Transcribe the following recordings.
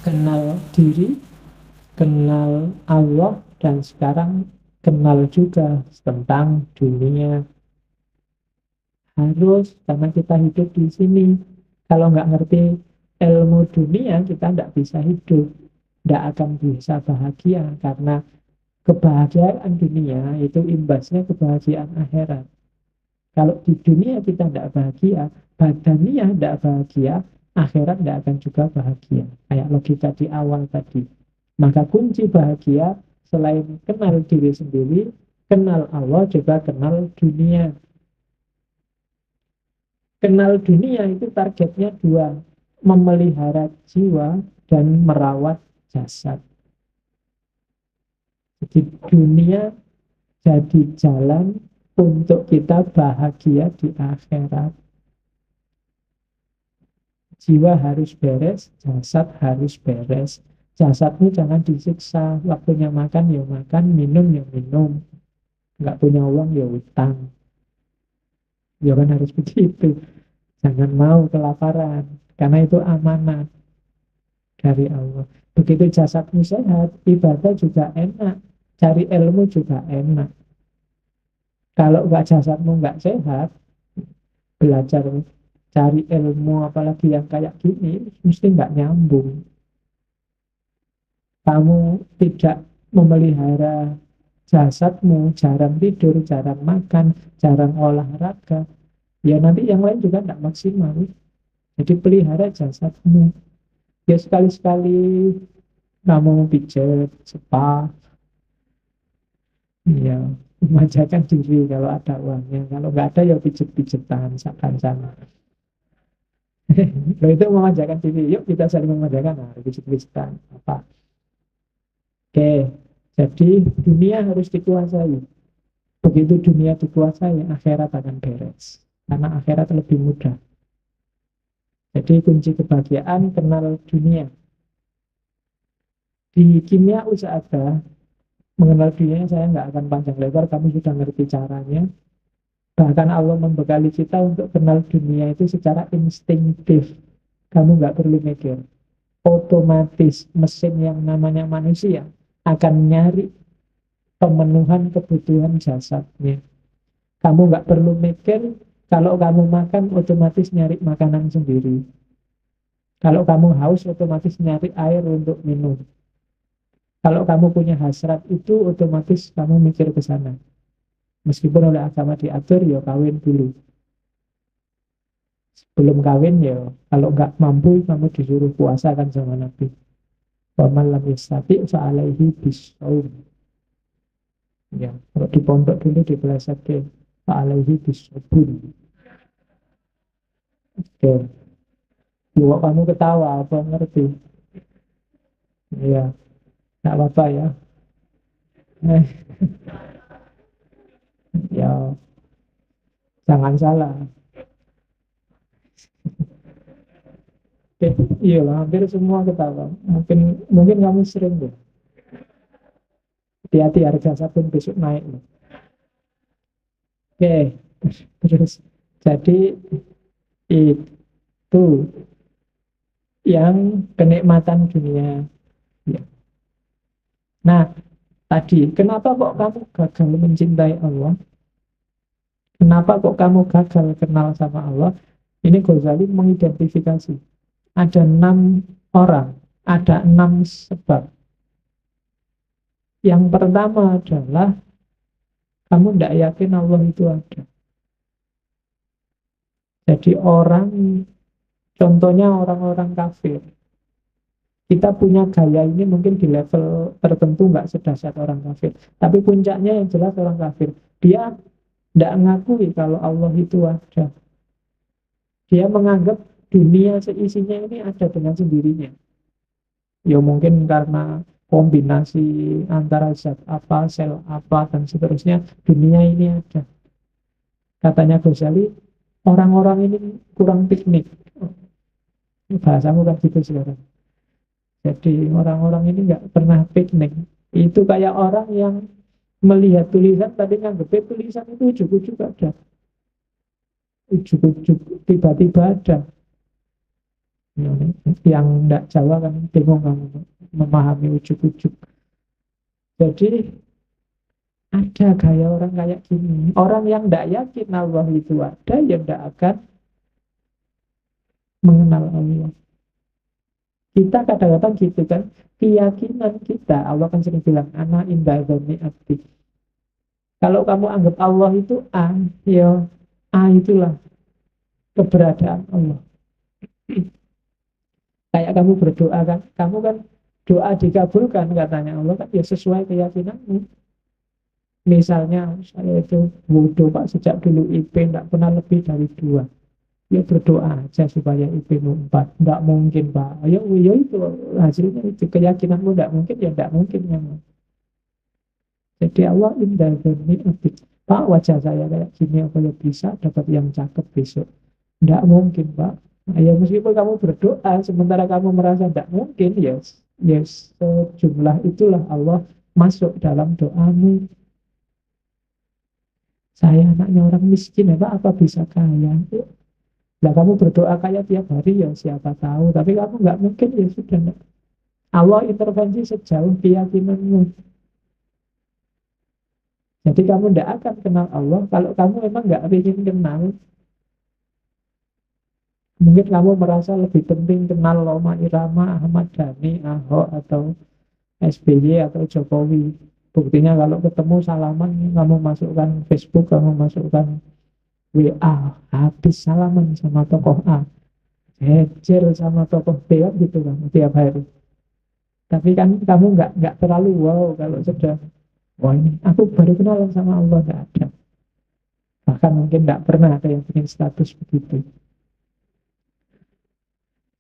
Kenal diri, kenal Allah, dan sekarang kenal juga tentang dunia. Harus, karena kita hidup di sini. Kalau nggak ngerti ilmu dunia, kita nggak bisa hidup. Nggak akan bisa bahagia, karena kebahagiaan dunia itu imbasnya kebahagiaan akhirat. Kalau di dunia kita tidak bahagia, badaniah tidak bahagia, akhirat tidak akan juga bahagia. Kayak logika di awal tadi. Maka kunci bahagia selain kenal diri sendiri, kenal Allah, juga kenal dunia. Kenal dunia itu targetnya dua, memelihara jiwa dan merawat jasad. Jadi dunia jadi jalan untuk kita bahagia di akhirat. Jiwa harus beres, jasad harus beres. Jasadmu jangan disiksa, waktunya makan ya makan, minum ya minum. Nggak punya uang ya utang. Ya kan harus begitu. Jangan mau kelaparan, karena itu amanat dari Allah. Begitu jasadmu sehat, ibadah juga enak, cari ilmu juga enak. Kalau nggak jasadmu nggak sehat, belajar cari ilmu apalagi yang kayak gini, mesti nggak nyambung. Kamu tidak memelihara jasadmu, jarang tidur, jarang makan, jarang olahraga, ya nanti yang lain juga tidak maksimal. Jadi pelihara jasadmu. Ya sekali-sekali kamu pijat, spa, ya memanjakan diri kalau ada uangnya. Kalau nggak ada ya pijet-pijetan, sana. Kalau itu memanjakan diri, yuk kita saling memanjakan, nah, pijet-pijetan, apa. Oke, jadi dunia harus dikuasai. Begitu dunia dikuasai, akhirat akan beres. Karena akhirat lebih mudah. Jadi kunci kebahagiaan kenal dunia. Di kimia usaha ada, mengenal dunia saya nggak akan panjang lebar, kamu sudah ngerti caranya. Bahkan Allah membekali kita untuk kenal dunia itu secara instinktif. Kamu nggak perlu mikir. Otomatis mesin yang namanya manusia akan nyari pemenuhan kebutuhan jasadnya. Kamu nggak perlu mikir, kalau kamu makan otomatis nyari makanan sendiri. Kalau kamu haus otomatis nyari air untuk minum. Kalau kamu punya hasrat itu otomatis kamu mikir ke sana. Meskipun oleh agama diatur, ya kawin dulu. Belum kawin ya, kalau nggak mampu kamu disuruh puasa kan sama Nabi. Wa man lam yastati' fa alaihi bisawm. Ya, kalau di pondok dulu di Peleset ke fa alaihi bisabun. Oke. Ya, kamu ketawa apa ngerti? Ya, nggak apa-apa ya. Eh, ya, jangan salah. Oke, iya lah, hampir semua ketawa. Mungkin mungkin kamu sering deh. Hati-hati harga sabun besok naik loh. Oke, terus jadi itu yang kenikmatan dunia. Ya. Nah, tadi kenapa kok kamu gagal mencintai Allah? Kenapa kok kamu gagal kenal sama Allah? Ini Ghazali mengidentifikasi. Ada 6 orang, ada 6 sebab. Yang pertama adalah kamu tidak yakin Allah itu ada. Jadi orang, contohnya orang-orang kafir. Kita punya gaya ini mungkin di level tertentu nggak sedahsyat orang kafir. Tapi puncaknya yang jelas orang kafir. Dia tidak mengakui kalau Allah itu ada. Dia menganggap dunia seisinya ini ada dengan sendirinya. Ya mungkin karena kombinasi antara zat apa, sel apa, dan seterusnya, dunia ini ada. Katanya Ghazali, orang-orang ini kurang piknik. Bahasamu kan gitu sekarang. Jadi orang-orang ini nggak pernah piknik. Itu kayak orang yang melihat tulisan, tapi nganggep tulisan itu ujuk-ujuk ada. Ujuk-ujuk tiba-tiba ada. Yang tidak Jawa kan bingung kamu memahami ujuk-ujuk. Jadi ada gaya orang kayak gini. Orang yang tidak yakin Allah itu ada, yang tidak akan mengenal Allah. Kita kadang-kadang gitu kan, keyakinan kita, Allah kan sering bilang, ana inda dzanni abdi. Kalau kamu anggap Allah itu A, ya A itulah keberadaan Allah. Kayak kamu berdoa kan, kamu kan doa dikabulkan katanya Allah kan ya sesuai keyakinanmu. Misalnya saya itu wudhu Pak sejak dulu IP tidak pernah lebih dari 2. Ya berdoa aja supaya IP-mu 4. Tidak mungkin Pak. Ya, ya itu hasilnya itu. Keyakinanmu tidak mungkin ya tidak mungkin memang. Jadi Allah indah dzanni abdi. Pak wajah saya kayak gini apa ya bisa dapat yang cakep besok. Tidak mungkin Pak. Nah, ya meskipun kamu berdoa sementara kamu merasa tidak mungkin, yes, yes, sejumlah itulah Allah masuk dalam doamu. Saya anaknya orang miskin ya Pak, apa bisa kaya? Nah kamu berdoa kaya tiap hari ya siapa tahu. Tapi kamu nggak mungkin ya sudah. Enggak. Allah intervensi sejauh keyakinanmu. Jadi kamu tidak akan kenal Allah kalau kamu memang nggak ingin kenal. Mungkin kamu merasa lebih penting kenal Roma Irama, Ahmad Dhani, Ahok, atau SBY, atau Jokowi. Buktinya kalau ketemu salaman, kamu masukkan Facebook, kamu masukkan WA, habis salaman sama tokoh A, jejer sama tokoh B, kan gitu kan, tiap hari. Tapi kan kamu nggak terlalu wow kalau sudah, wah ini aku baru kenalan sama Allah, nggak ada. Bahkan mungkin nggak pernah ada yang bikin status begitu.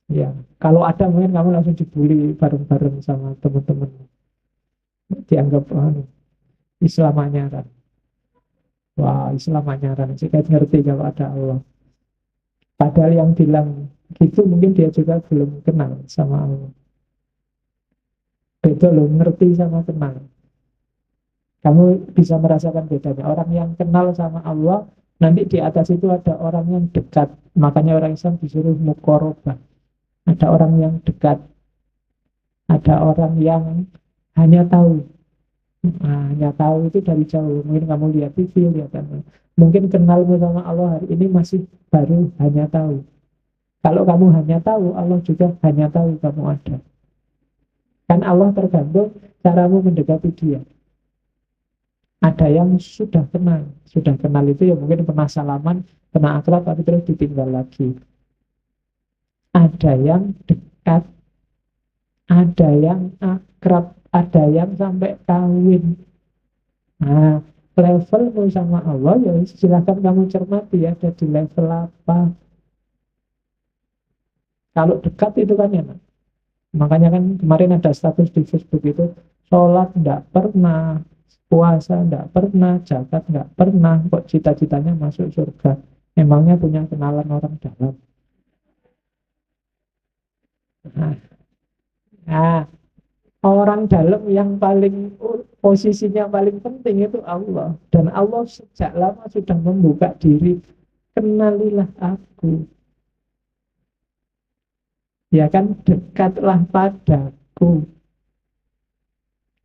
Ya, kalau ada mungkin kamu langsung dibully bareng-bareng sama teman-teman. Dianggap Islam anyaran. Wah, Islam anyaran. Jika ngerti kalau ada Allah. Padahal yang bilang gitu mungkin dia juga belum kenal sama Allah. Beda loh, ngerti sama kenal. Kamu bisa merasakan bedanya. Orang yang kenal sama Allah, nanti di atas itu ada orang yang dekat. Makanya orang Islam disuruh mukorobah. Ada orang yang dekat. Ada orang yang hanya tahu. Nah, hanya tahu itu dari jauh. Mungkin kamu lihat TV, lihat apa. Mungkin kenalmu sama Allah hari ini masih baru hanya tahu. Kalau kamu hanya tahu, Allah juga hanya tahu kamu ada. Kan Allah tergantung caramu mendekati dia. Ada yang sudah kenal itu ya mungkin pernah salaman, pernah akrab, tapi terus ditinggal lagi. Ada yang dekat, ada yang akrab, ada yang sampai kawin. Nah, levelmu sama Allah ya silakan kamu cermati ya, ada di level apa. Kalau dekat itu kan ya, makanya kan kemarin ada status di Facebook itu, sholat enggak pernah, puasa enggak pernah, zakat enggak pernah, kok cita-citanya masuk surga. Emangnya punya kenalan orang dalam. Nah, nah, orang dalam yang paling posisinya paling penting itu Allah. Dan Allah sejak lama sudah membuka diri. Kenalilah aku. Ya kan, dekatlah padaku.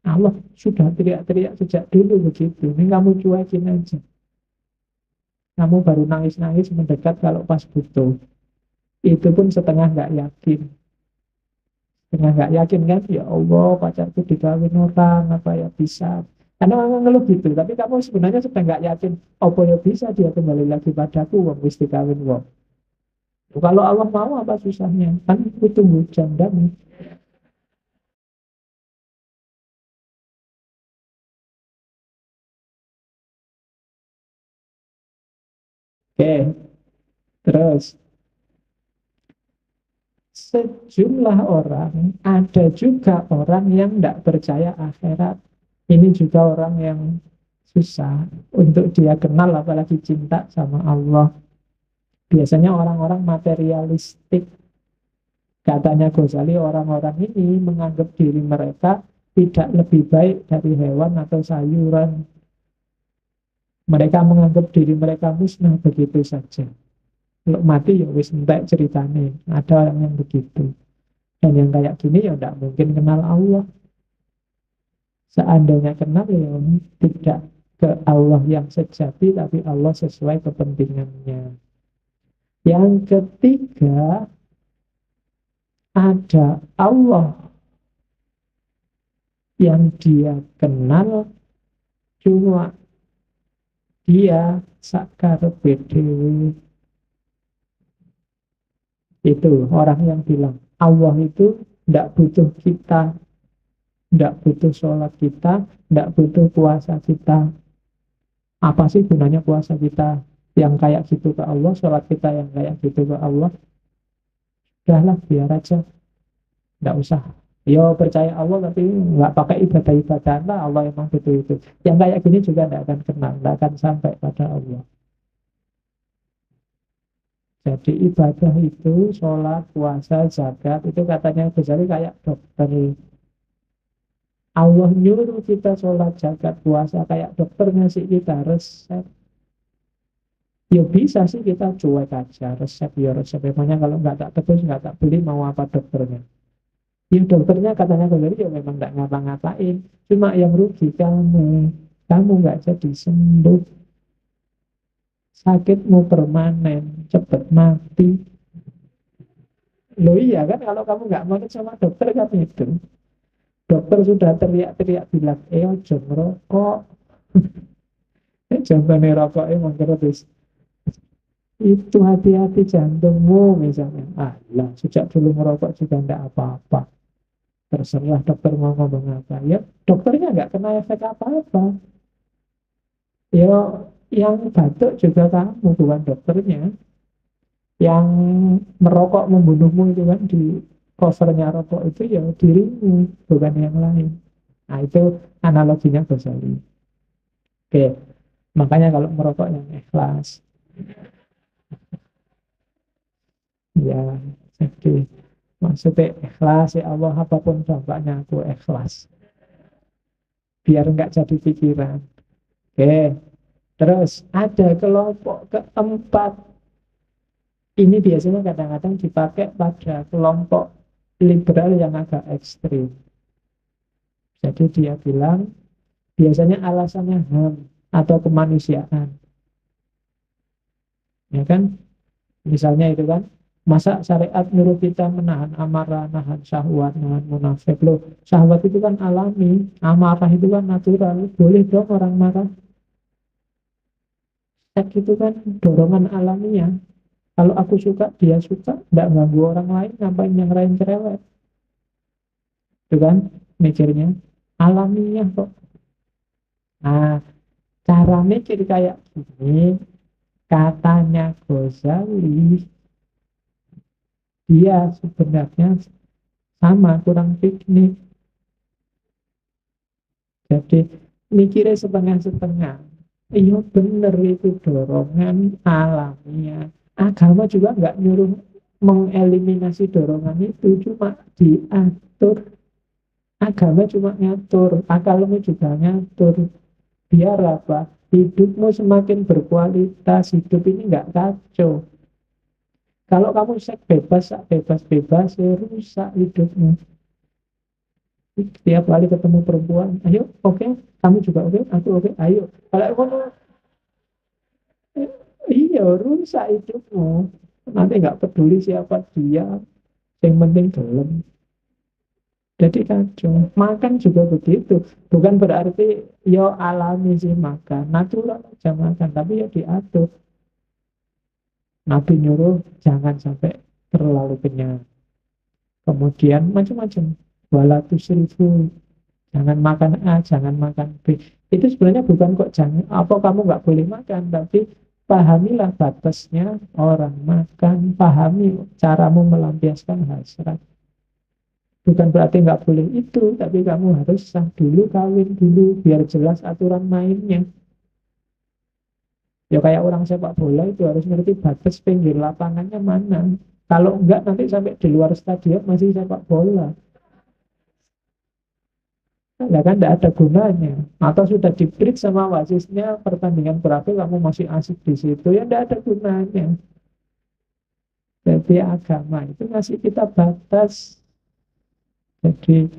Allah sudah teriak-teriak sejak dulu begitu. Ini kamu cuekin aja. Kamu baru nangis-nangis mendekat kalau pas butuh. Itu pun setengah nggak yakin. Setengah nggak yakin kan, ya Allah pacarku dikawin orang, apa ya bisa. Karena orang ngeluh gitu. Tapi kamu sebenarnya sudah nggak yakin, apa ya bisa dia kembali lagi padaku, wong wis dikawin wong. Kalau Allah mau apa susahnya? Kan itu tunggu jandamu. Oke, terus sejumlah orang, ada juga orang yang tidak percaya akhirat. Ini juga orang yang susah untuk dia kenal, apalagi cinta sama Allah. Biasanya orang-orang materialistik. Katanya Ghazali, orang-orang ini menganggap diri mereka tidak lebih baik dari hewan atau sayuran. Mereka menganggap diri mereka musnah begitu saja. Kalau mati ya wis entek ceritane. Ada orang yang begitu. Dan yang kayak gini ya tidak mungkin kenal Allah. Seandainya kenal ya tidak ke Allah yang sejati, tapi Allah sesuai kepentingannya. Yang ketiga, ada Allah yang dia kenal, cuma dia sakarepe dhewe. Itu orang yang bilang Allah itu tidak butuh kita, tidak butuh sholat kita, tidak butuh puasa kita. Apa sih gunanya puasa kita yang kayak gitu ke Allah, sholat kita yang kayak gitu ke Allah? Udahlah, biar aja, tidak usah. Yo percaya Allah tapi nggak pakai ibadah-ibadah lah, Allah emang betul itu. Yang kayak gini juga tidak akan kenal, tidak akan sampai pada Allah. Jadi ibadah itu, sholat, puasa, zakat, itu katanya Ghazali kayak dokter. Allah nyuruh kita sholat, zakat, puasa, kayak dokter ngasih kita resep. Ya bisa sih kita cuek aja, resep ya resep. Memangnya kalau nggak tak tebus, nggak tak beli, mau apa dokternya? Ya dokternya katanya Ghazali ya memang nggak ngapa-ngapain. Cuma yang rugi kamu nggak jadi sembuh. Sakitmu permanen, cepet mati. Loh iya kan, kalau kamu nggak mau sama dokter kan itu. Dokter sudah teriak-teriak bilang, ojo ngerokok. Contohnya rokok emang terus. Itu hati-hati jantungmu misalnya. Alah, sejak dulu ngerokok juga enggak apa-apa. Terserah dokter mau ngomong apa. Ya, dokternya nggak kena efek apa-apa. Ya, yang batuk juga kamu, bukan dokternya. Yang merokok membunuhmu itu kan di covernya rokok itu ya dirimu, bukan yang lain. Nah, itu analoginya Ghazali. Oke, makanya kalau merokok yang ikhlas. Ya, jadi maksudnya ikhlas ya Allah, apapun dampaknya aku ikhlas. Biar nggak jadi pikiran. Oke, terus ada kelompok keempat. Ini biasanya kadang-kadang dipakai pada kelompok liberal yang agak ekstrim. Jadi dia bilang biasanya alasannya HAM atau kemanusiaan. Ya kan? Misalnya itu kan, masa syariat nyuruh kita menahan amarah, nahan syahwat, nahan munafik. Loh, syahwat itu kan alami, amarah itu kan natural. Boleh dong orang marah. Seks itu kan dorongan alamiah. Kalau aku suka, dia suka, tidak ganggu orang lain, ngapain yang lain cerewet. Itu kan mikirnya alamiah kok. Nah, cara mikir kayak gini, katanya Ghazali, dia sebenarnya sama, kurang piknik. Jadi mikirnya setengah-setengah. Iya bener itu dorongan alamiah. Agama juga nggak nyuruh mengeliminasi dorongan itu, cuma diatur. Agama cuma ngatur, akalmu juga ngatur. Biar apa? Hidupmu semakin berkualitas, hidup ini nggak kacau. Kalau kamu seks bebas, bebas-bebas, ya rusak hidupmu. Setiap kali ketemu perempuan, ayo, oke, kamu juga oke, aku oke, ayo. Kalau kamu, iya, rusak hidupmu. Nanti nggak peduli siapa dia, yang penting dalam. Jadi kacau. Makan juga begitu. Bukan berarti yo alami sih makan, natural aja makan, tapi ya diatur. Nabi nyuruh jangan sampai terlalu kenyang. Kemudian macam-macam. Wala tusrifu. Jangan makan A, jangan makan B. Itu sebenarnya bukan kok jangan apa kamu nggak boleh makan, tapi pahamilah batasnya orang makan, pahami caramu melampiaskan hasrat. Bukan berarti nggak boleh itu, tapi kamu harus sah dulu, kawin dulu, biar jelas aturan mainnya. Ya kayak orang sepak bola itu harus ngerti batas pinggir lapangannya mana. Kalau enggak nanti sampai di luar stadion masih sepak bola. Ya kan tidak ada gunanya. Atau sudah di-break sama wasitnya pertandingan berakhir kamu masih asik di situ, ya tidak ada gunanya. Jadi agama itu ngasih kita batas. Jadi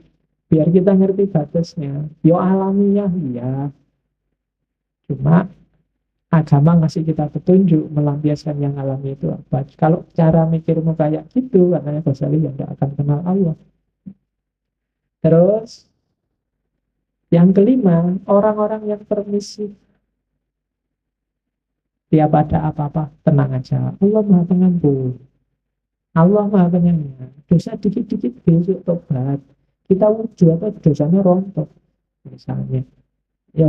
biar kita ngerti batasnya. Yo alamiah ya, cuma agama ngasih kita petunjuk melampiaskan yang alami itu apa. Kalau cara mikirmu kayak gitu, katanya Ghazali, ya nggak akan kenal Allah. Terus yang kelima, orang-orang yang permisif. Tiap ada apa-apa, tenang aja. Allah Maha Pengampun. Allah Maha Penyayang. Dosa dikit-dikit besok tobat. Kita wujud apa dosanya rontok. Misalnya. Ya,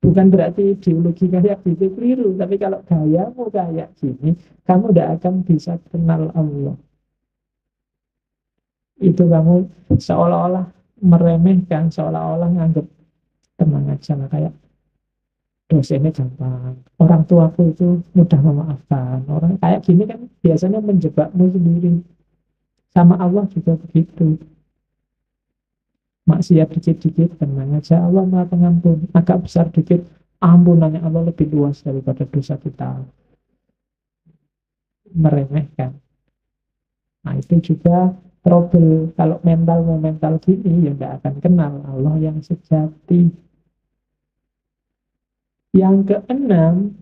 bukan berarti ideologi kayak gitu keliru. Tapi kalau gayamu kayak gini, kamu tidak akan bisa kenal Allah. Itu kamu seolah-olah meremehkan, seolah-olah nganggap tenang aja lah, kayak dosennya gampang, orang tuaku itu mudah memaafkan. Orang kayak gini kan biasanya menjebakmu sendiri. Sama Allah juga begitu. Maksiat dikit-dikit tenang aja, Allah Maha Pengampun. Agak besar dikit, ampunannya Allah lebih luas daripada dosa kita. Meremehkan. Nah itu juga trouble. Kalau mental gini ya nggak akan kenal Allah yang sejati. Yang keenam,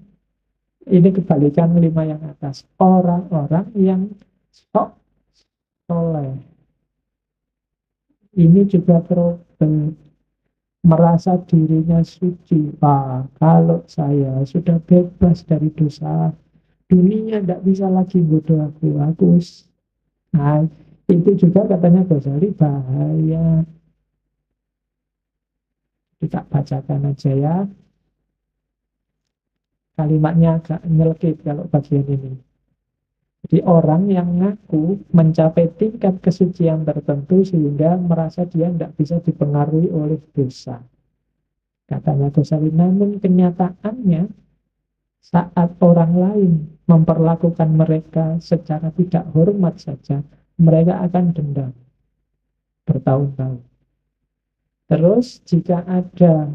ini kebalikan lima yang atas. Orang-orang yang sok soleh. Ini juga problem. Merasa dirinya suci. Wah, kalau saya sudah bebas dari dosa, dunia tidak bisa lagi bodoh aku. Nah, itu juga katanya Ghazali bahaya. Kita bacakan aja ya. Kalimatnya agak nyelkit kalau bagian ini. Jadi orang yang ngaku mencapai tingkat kesucian tertentu sehingga merasa dia tidak bisa dipengaruhi oleh dosa. Katanya Ghazali, namun kenyataannya saat orang lain memperlakukan mereka secara tidak hormat saja, mereka akan dendam bertahun-tahun. Terus jika ada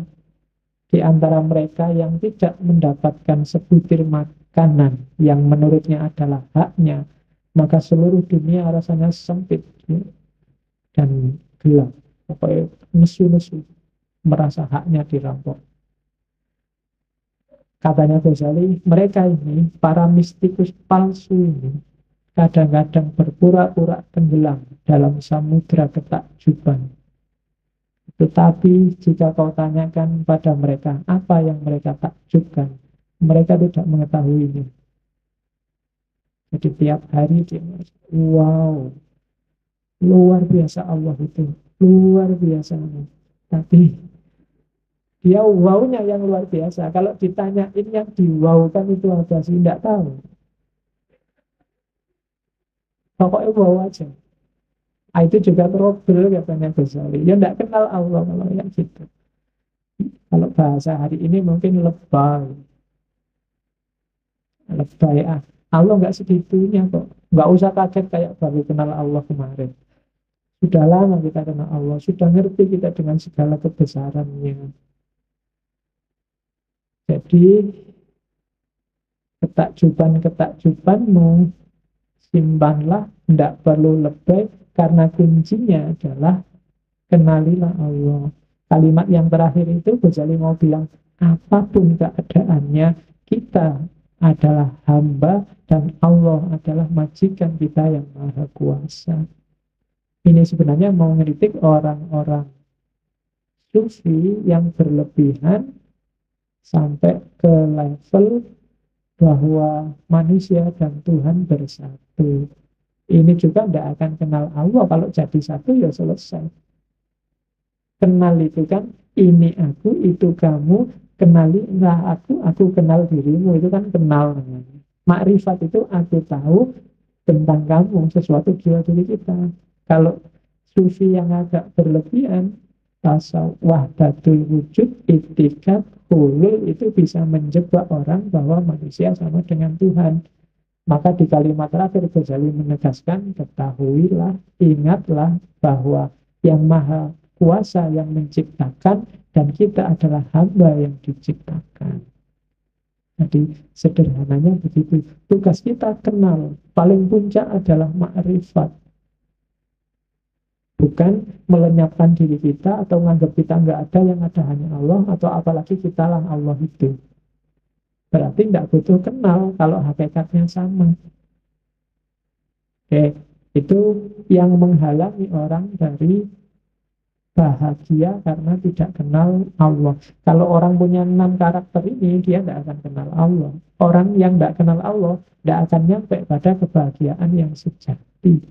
di antara mereka yang tidak mendapatkan sebutir makanan yang menurutnya adalah haknya, maka seluruh dunia rasanya sempit dan gelap. Pokoknya nesu-nesu, merasa haknya dirampok. Katanya Ghazali, mereka ini, para mistikus palsu ini, kadang-kadang berpura-pura tenggelam dalam samudra ketakjuban. Tetapi jika kau tanyakan pada mereka apa yang mereka takjubkan, mereka tidak mengetahuinya. Jadi tiap hari dia merasa, wow, luar biasa Allah itu, luar biasa. Tapi dia wow-nya yang luar biasa. Kalau ditanyain yang di-wow-kan itu apa sih, tidak tahu. Pokoknya wow aja. Ah, itu juga trouble katanya Ghazali. Ya tidak kenal Allah kalau yang gitu. Kalau bahasa hari ini mungkin lebay. Lebay ah. Allah nggak segitunya kok. Nggak usah kaget kayak baru kenal Allah kemarin. Sudah lama kita kenal Allah. Sudah ngerti kita dengan segala kebesarannya. Jadi ketakjuban-ketakjubanmu simpanlah, tidak perlu lebay, karena kuncinya adalah kenalilah Allah. Kalimat yang terakhir itu Ghazali mau bilang, apapun keadaannya, kita adalah hamba dan Allah adalah majikan kita yang maha kuasa. Ini sebenarnya mau ngeritik orang-orang sufi yang berlebihan sampai ke level bahwa manusia dan Tuhan bersatu. Ini juga tidak akan kenal Allah. Kalau jadi satu ya selesai. Kenal itu kan ini aku, itu kamu, kenalilah aku kenal dirimu. Itu kan kenal namanya. Makrifat itu aku tahu tentang kamu, sesuatu jiwa diri kita. Kalau sufi yang agak berlebihan, rasa wahdatul wujud, itikad, hulul, itu bisa menjebak orang bahwa manusia sama dengan Tuhan. Maka di kalimat terakhir Ghazali menegaskan, ketahuilah, ingatlah bahwa yang maha kuasa yang menciptakan dan kita adalah hamba yang diciptakan. Jadi sederhananya begitu. Tugas kita kenal. Paling puncak adalah makrifat. Bukan melenyapkan diri kita atau menganggap kita nggak ada, yang ada hanya Allah, atau apalagi kita lah Allah itu. Berarti nggak butuh kenal kalau hakikatnya sama. Oke, itu yang menghalangi orang dari bahagia karena tidak kenal Allah. Kalau orang punya 6 karakter ini, dia tidak akan kenal Allah. Orang yang tidak kenal Allah tidak akan nyampe pada kebahagiaan yang sejati.